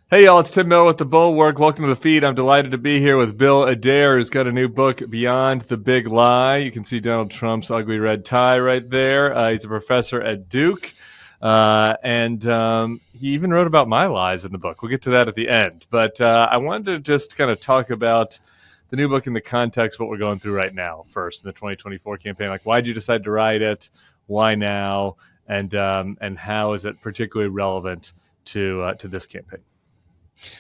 Hey y'all, it's Tim Miller with the Bulwark. Welcome to the feed. I'm delighted to be here with Bill Adair, who's got a new book, Beyond the Big Lie. You can see Donald Trump's ugly red tie right there. He's a professor at Duke, and he even wrote about my lies in the book. We'll get to that at the end. But I wanted to just kind of talk about the new book in the context of what we're going through right now first in the 2024 campaign. Like, why did you decide to write it? Why now? And how is it particularly relevant to this campaign?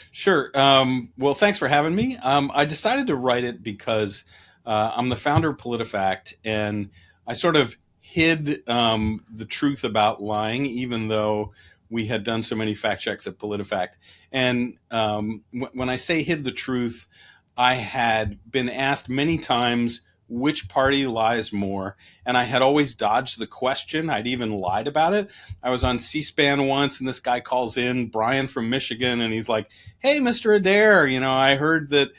Sure. Well, thanks for having me. I decided to write it because I'm the founder of PolitiFact, and I sort of hid the truth about lying, even though we had done so many fact checks at PolitiFact. And when I say hid the truth, I had been asked many times which party lies more, and I had always dodged the question. I'd even lied about it. I was on C-SPAN once, and this guy calls in, Brian from Michigan, and he's like, "Hey, Mr. Adair, I heard that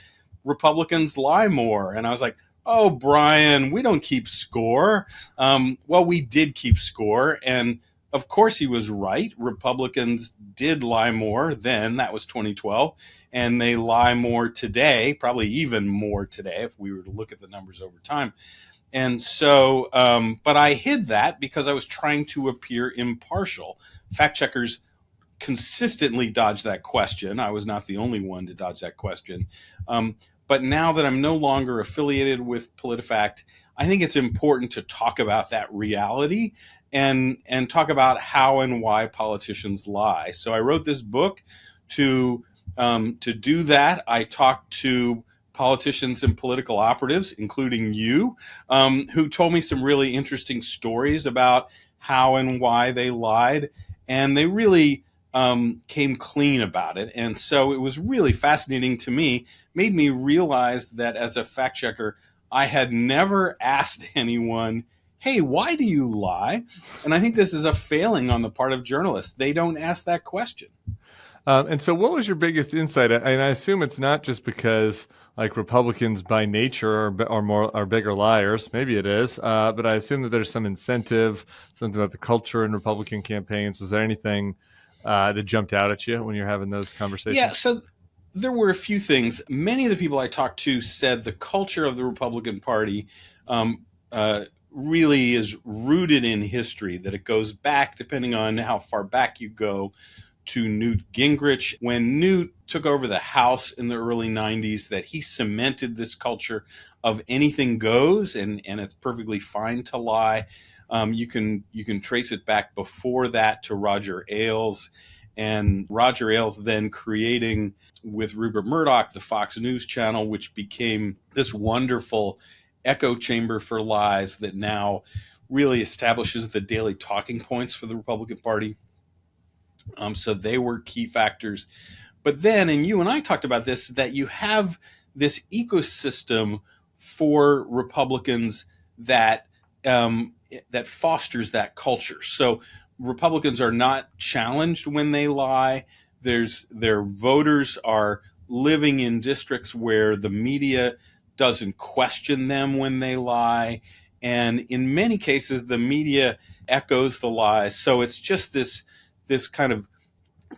Republicans lie more." And I was like, "Oh, Brian, we don't keep score." Well, we did keep score. And of course, he was right. Republicans did lie more then. That was 2012. And they lie more today, probably even more today if we were to look at the numbers over time. And so, but I hid that because I was trying to appear impartial. Fact checkers consistently dodge that question. I was not the only one to dodge that question. But now that I'm no longer affiliated with PolitiFact, I think it's important to talk about that reality and talk about how and why politicians lie. So I wrote this book to do that. I talked to politicians and political operatives, including you, who told me some really interesting stories about how and why they lied, and they really came clean about it. And so it was really fascinating to me, made me realize that as a fact checker, I had never asked anyone, "Hey, why do you lie?" And I think this is a failing on the part of journalists. They don't ask that question. And so, what was your biggest insight? And I assume it's not just because like Republicans by nature are bigger liars. Maybe it is, but I assume that there's some incentive, something about the culture in Republican campaigns. Was there anything that jumped out at you when you're having those Yeah, conversations? so there were a few things. Many of the people I talked to said the culture of the Republican Party really is rooted in history, that it goes back, depending on how far back you go, to Newt Gingrich. When Newt took over the House in the early 90s, that he cemented this culture of anything goes, and it's perfectly fine to lie. You can trace it back before that to Roger Ailes, and Roger Ailes then creating with Rupert Murdoch the Fox News channel, which became this wonderful echo chamber for lies that now really establishes the daily talking points for the Republican Party. So they were key factors. But then, and you and I talked about this, that you have this ecosystem for Republicans that that fosters that culture. So Republicans are not challenged when they lie. Their voters are living in districts where the media doesn't question them when they lie, and in many cases the media echoes the lies. So it's just this kind of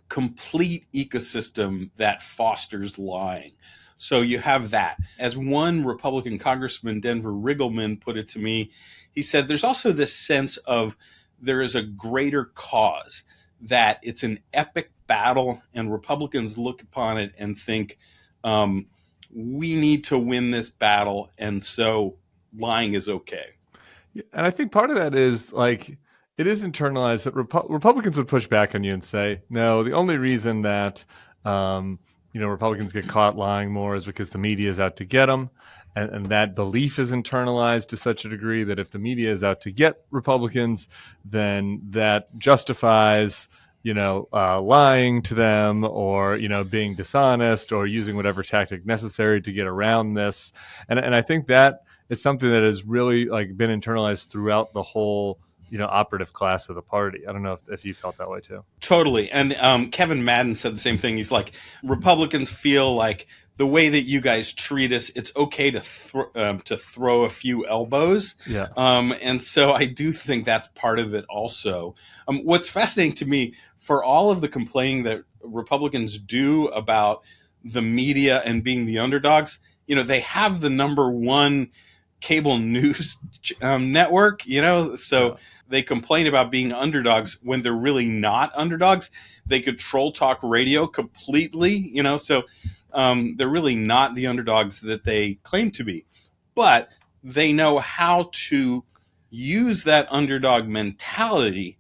complete ecosystem that fosters lying. So you have that. As one Republican Congressman, Denver Riggleman, put it to me, he said there's also this sense of there is a greater cause, that it's an epic battle, and Republicans look upon it and think, we need to win this battle, and so lying is okay. Yeah, and I think part of that is like it is internalized that Republicans would push back on you and say, no, the only reason that Republicans get caught lying more is because the media is out to get them, and that belief is internalized to such a degree that if the media is out to get Republicans, then that justifies lying to them, or being dishonest, or using whatever tactic necessary to get around this, and I think that is something that has really like been internalized throughout the whole operative class of the party. I don't know if you felt that way too. Totally. And Kevin Madden said the same thing. He's like, Republicans feel like the way that you guys treat us, it's okay to throw a few elbows. Yeah. And so I do think that's part of it also. What's fascinating to me, for all of the complaining that Republicans do about the media and being the underdogs, they have the number one cable news network, so Yeah. they complain about being underdogs when they're really not underdogs. They control talk radio completely, so they're really not the underdogs that they claim to be. But they know how to use that underdog mentality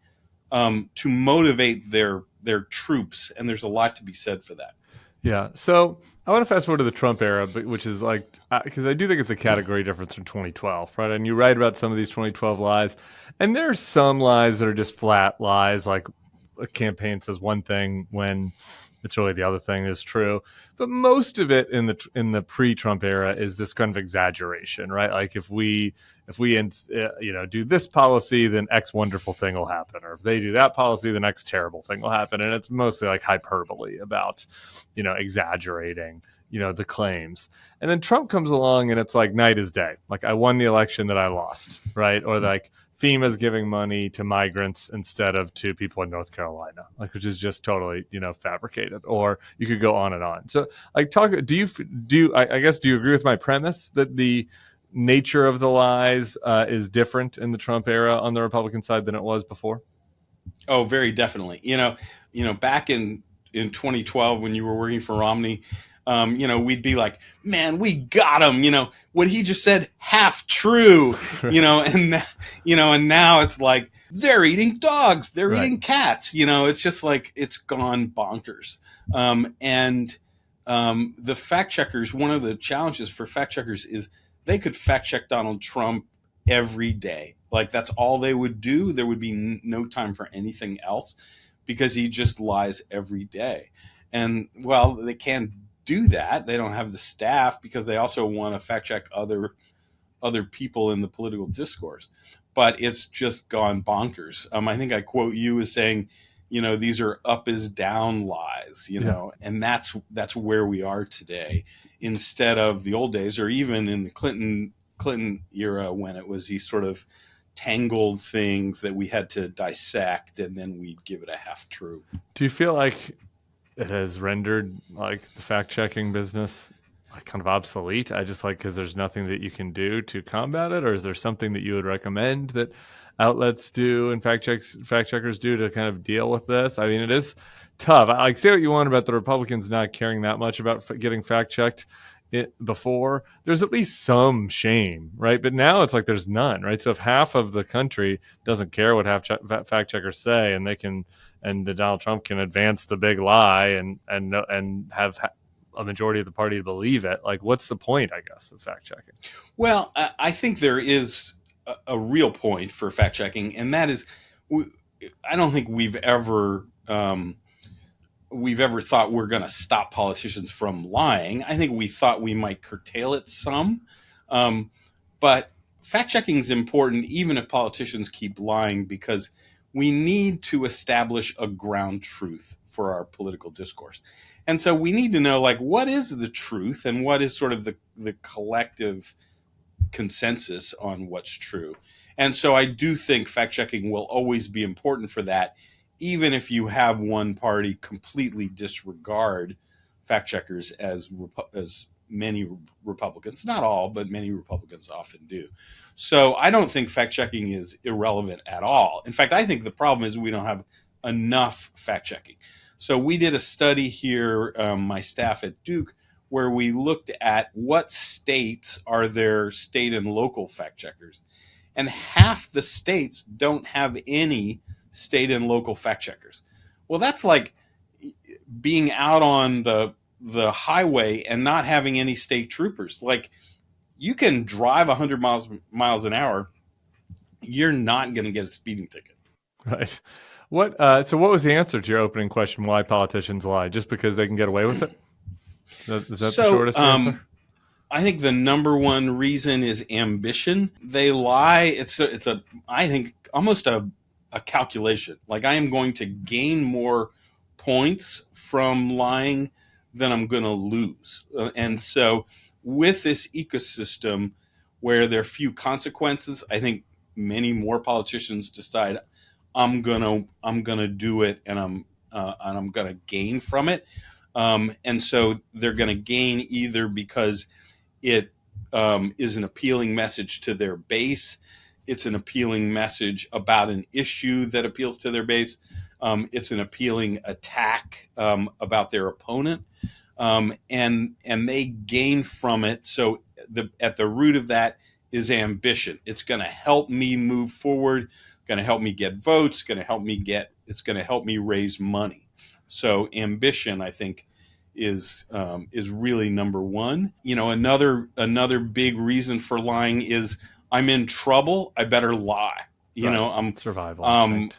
to motivate their troops, and there's a lot to be said for that. Yeah. So I want to fast forward to the Trump era, which is like, because I do think it's a category difference from 2012, right? And you write about some of these 2012 lies, and there's some lies that are just flat lies, like a campaign says one thing when it's really the other thing is true. But most of it in the pre-Trump era is this kind of exaggeration, right? Like if we do this policy, then X wonderful thing will happen, or if they do that policy, the next terrible thing will happen, and it's mostly like hyperbole about exaggerating the claims. And then Trump comes along and it's like night is day. Like I won the election that I lost, right? Or like FEMA's giving money to migrants instead of to people in North Carolina, like which is just totally fabricated. Or you could go on and on. So like talk. I guess do you agree with my premise that the nature of the lies is different in the Trump era on the Republican side than it was before? Oh, very definitely. Back in 2012 when you were working for Romney, we'd be like, "Man, we got him." What he just said, half true. And now it's like they're eating dogs, they're Right. eating cats. It's just like it's gone bonkers. And the fact checkers, one of the challenges for fact checkers is they could fact check Donald Trump every day. Like that's all they would do. There would be no time for anything else because he just lies every day. And well, they can't do that. They don't have the staff because they also want to fact check other people in the political discourse. But it's just gone bonkers. I think I quote you as saying, these are up is down lies, Yeah. and that's where we are today, instead of the old days, or even in the Clinton era when it was these sort of tangled things that we had to dissect and then we'd give it a half true. Do you feel like it has rendered like the fact checking business like kind of obsolete? I just like because there's nothing that you can do to combat it, or is there something that you would recommend that outlets do and fact checkers do to kind of deal with this? I mean, it is tough. I like say what you want about the Republicans not caring that much about getting fact checked. Before there's at least some shame, right? But now it's like there's none, right? So if half of the country doesn't care what fact checkers say, and they can and the Donald Trump can advance the big lie and have a majority of the party to believe it. Like, what's the point? I guess of fact checking. Well, I think there is a real point for fact checking, and that is, I don't think we've ever thought we're going to stop politicians from lying. I think we thought we might curtail it some, but fact checking is important even if politicians keep lying, because we need to establish a ground truth for our political discourse. And so we need to know, like, what is the truth and what is sort of the collective consensus on what's true. And so I do think fact checking will always be important for that, even if you have one party completely disregard fact checkers, as many Republicans, not all, but many Republicans often do. So I don't think fact checking is irrelevant at all. In fact, I think the problem is we don't have enough fact checking. So we did a study here, my staff at Duke, where we looked at what states are there state and local fact checkers. And half the states don't have any state and local fact checkers. Well, that's like being out on the highway and not having any state troopers. Like, you can drive 100 miles an hour, you're not going to get a speeding ticket. Right. What? So, what was the answer to your opening question? Why politicians lie? Just because they can get away with it? Is that the So, shortest answer? I think the number one reason is ambition. They lie. I think almost a calculation. Like, I am going to gain more points from lying than I'm going to lose. And so with this ecosystem where there are few consequences, I think many more politicians decide I'm going to do it, and and I'm going to gain from it. And so they're going to gain either because it is an appealing message to their base. It's an appealing message about an issue that appeals to their base. It's an appealing attack about their opponent, and they gain from it. So at the root of that is ambition. It's going to help me move forward. Going to help me get votes. It's going to help me raise money. So ambition, I think, is really number one. Another big reason for lying is I'm in trouble. I better lie. I'm survival instinct.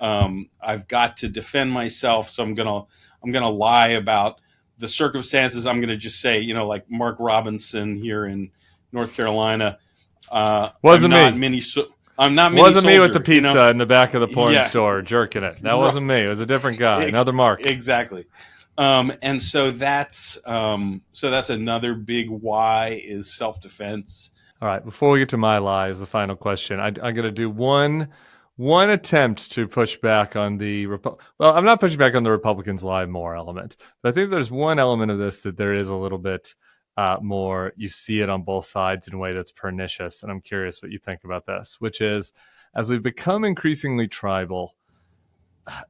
I've got to defend myself, so I'm gonna lie about the circumstances. I'm gonna just say, like Mark Robinson here in North Carolina. Wasn't I'm me. I'm not Wasn't soldier, me with the pizza in the back of the porn store jerking it. That wasn't me. It was a different guy, another Mark. Exactly. And so that's another big why is self-defense. All right. Before we get to my lie, is the final question. I'm going to do one attempt to push back on the well, I'm not pushing back on the Republicans' lie more element, but I think there's one element of this that there is a little bit more. You see it on both sides in a way that's pernicious, and I'm curious what you think about this. Which is, as we've become increasingly tribal,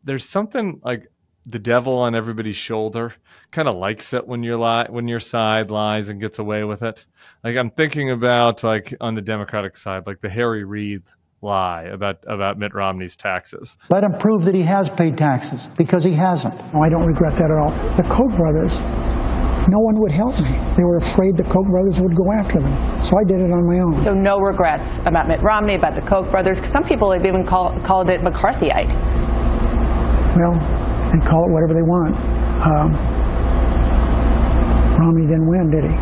there's something like the devil on everybody's shoulder kind of likes it when your side lies and gets away with it. Like I'm thinking about like on the Democratic side, like the Harry Reid lie about Mitt Romney's taxes. Let him prove that he has paid taxes, because he hasn't. No, I don't regret that at all. The Koch brothers, no one would help me. They were afraid the Koch brothers would go after them. So I did it on my own. So no regrets about Mitt Romney, about the Koch brothers, because some people have even called it McCarthyite. Well, they call it whatever they want. Romney didn't win, did he?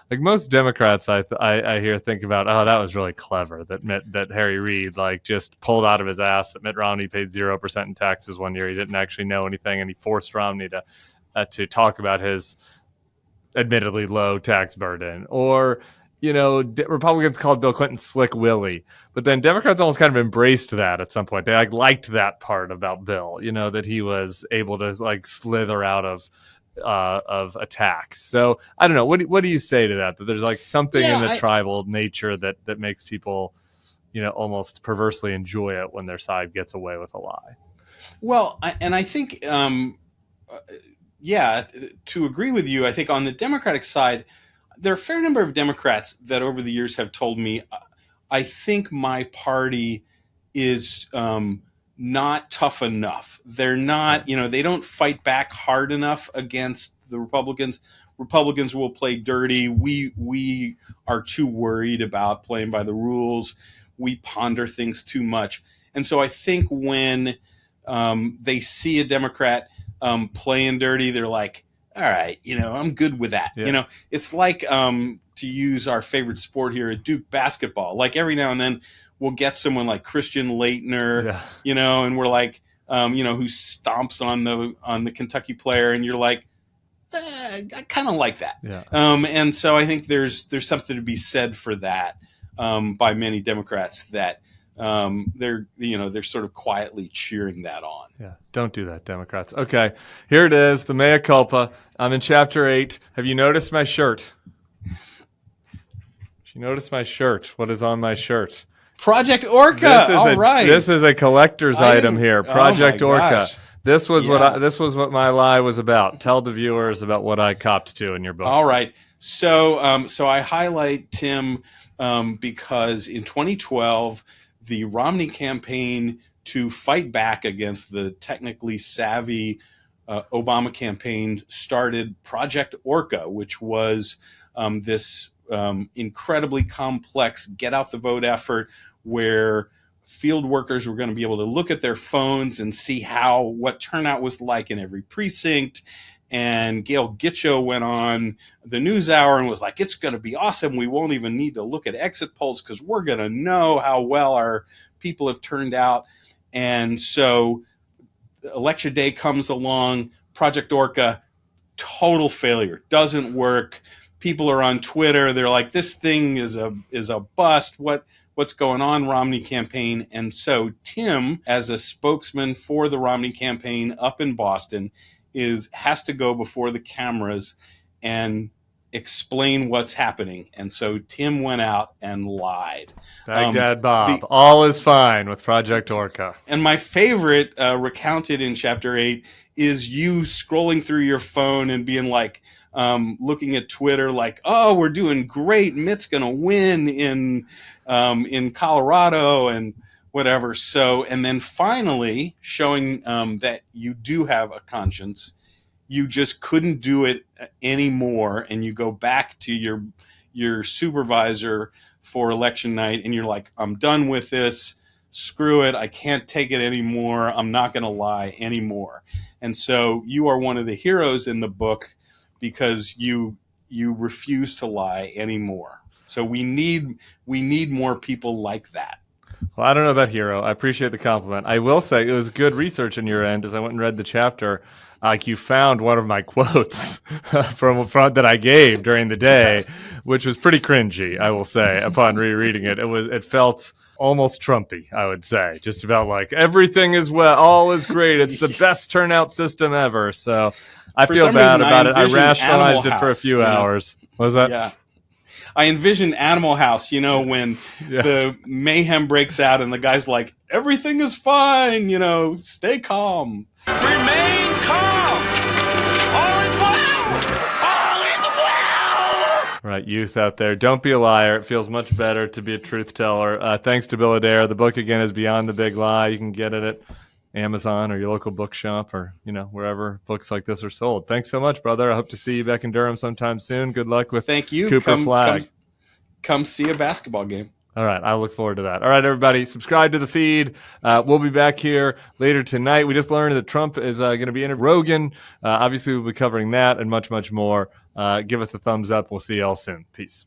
Like most Democrats, I hear think about, oh, that was really clever that Harry Reid like just pulled out of his ass that Mitt Romney paid 0% in taxes one year. He didn't actually know anything, and he forced Romney to talk about his admittedly low tax burden. Or Republicans called Bill Clinton Slick Willie, but then Democrats almost kind of embraced that at some point. They liked that part about Bill, that he was able to like slither out of attacks. So I don't know. What do you say to that? That there's like something in the tribal nature that makes people, almost perversely enjoy it when their side gets away with a lie. Well, I think, to agree with you, I think on the Democratic side, there are a fair number of Democrats that over the years have told me, I think my party is not tough enough. They're not, they don't fight back hard enough against the Republicans. Republicans will play dirty. We are too worried about playing by the rules. We ponder things too much. And so I think when they see a Democrat playing dirty, they're like, all right, I'm good with that. Yeah. It's like, to use our favorite sport here at Duke basketball, like every now and then we'll get someone like Christian Laettner, and we're like, who stomps on the Kentucky player, and you're like, I kind of like that. Yeah. And so I think there's something to be said for that by many Democrats that they're sort of quietly cheering that on. Yeah, don't do that, Democrats. Okay, here it is, the mea culpa. I'm in chapter 8. Have you noticed my shirt? Did you notice my shirt? What is on my shirt? Project Orca. All right. This is a collector's item here. Project Orca. Gosh. This was what my lie was about. Tell the viewers about what I copped to in your book. All right. So I highlight Tim because in 2012, the Romney campaign to fight back against the technically savvy Obama campaign started Project Orca, which was this incredibly complex get out the vote effort where field workers were going to be able to look at their phones and see what turnout was like in every precinct. And Gail Gitcho went on the NewsHour and was like, it's going to be awesome. We won't even need to look at exit polls because we're going to know how well our people have turned out. And so Election Day comes along, Project Orca, total failure, doesn't work. People are on Twitter. They're like, this thing is a bust. What's going on, Romney campaign? And so Tim, as a spokesman for the Romney campaign up in Boston, has to go before the cameras and explain what's happening. And so Tim went out and lied. Baghdad Bob, all is fine with Project Orca. And my favorite, recounted in chapter 8, is you scrolling through your phone and being like, looking at Twitter like, oh, we're doing great. Mitt's going to win in Colorado and whatever. So, and then finally showing that you do have a conscience. You just couldn't do it anymore, and you go back to your supervisor for election night, and you're like, I'm done with this. Screw it. I can't take it anymore. I'm not going to lie anymore. And so you are one of the heroes in the book because you refuse to lie anymore. So we need more people like that. Well, I don't know about hero. I appreciate the compliment. I will say it was good research on your end as I went and read the chapter. Like you found one of my quotes from that I gave during the day, which was pretty cringy, I will say, upon rereading it. It felt almost Trumpy, I would say, just about like everything is well, all is great. It's the best turnout system ever. So I feel bad about it. I rationalized it for a few hours. What was that? Yeah. I envisioned Animal House, when the mayhem breaks out and the guy's like, everything is fine, stay calm. Remain calm. All is well. All is well. Right, youth out there, don't be a liar. It feels much better to be a truth teller. Thanks to Bill Adair. The book, again, is Beyond the Big Lie. You can get it at Amazon or your local bookshop or, wherever books like this are sold. Thanks so much, brother. I hope to see you back in Durham sometime soon. Good luck with Thank you. Cooper Flag. Come see a basketball game. All right, I look forward to that. All right, everybody, subscribe to the feed. We'll be back here later tonight. We just learned that Trump is going to be in Rogan. Obviously, we'll be covering that and much, much more. Give us a thumbs up. We'll see y'all soon. Peace.